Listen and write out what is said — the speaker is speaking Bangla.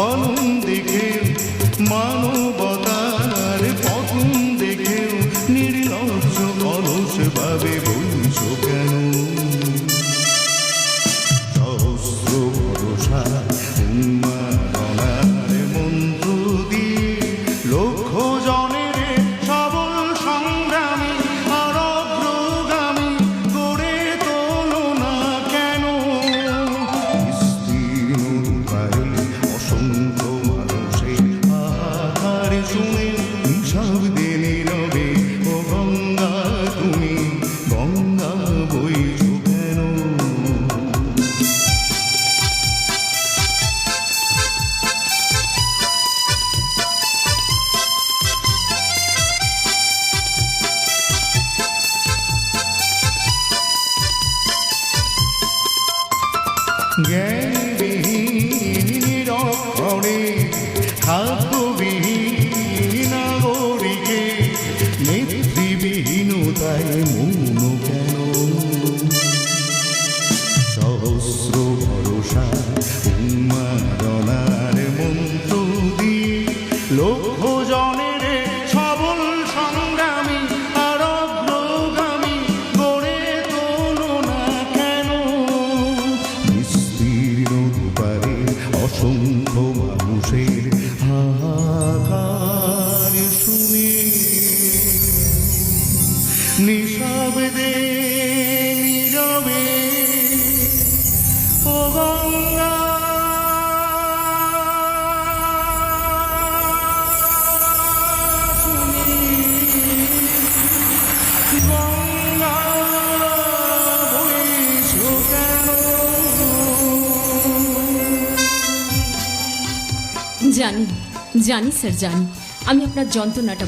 স্খলন দেখেও, মানবতার পতন দেখেও নির্লজ্জ অলস ভাবে বইছ কেন? সহস্র ভরসা উন্মাদনার মন্ত্র দিয়ে লক্ষ জনের সবল সংগ্রামী আর অগ্রগামী গড়ে তোলো না কেন? বিস্তীর্ণ পারে অসংখ্য মানুষের হাহাকার শুনে হিসাব দে নীরবে, ও গঙ্গা তুমি গঙ্গা বইছ কেন? জ্ঞানবিহীন রক্ষণে খাদ্যবিহীন নাগরিকে নেতৃবিহীনতায় মৌন কেন? সহস্র ভরসা উন্মাদনার মন্ত্র দিয়ে লক্ষ জনের সবল সংগ্রামী আর অগ্রগামী গড়ে তোলো না কেন? বিস্তীর্ণ দুপারে অসংখ্য মানুষের হাহাকার শুনে নিঃশব্দে নীরবে, ও গঙ্গা তুমি গঙ্গা বইছ কেন? জানি জানি স্যার, জানি আমি আপনার যন্ত্রণাটা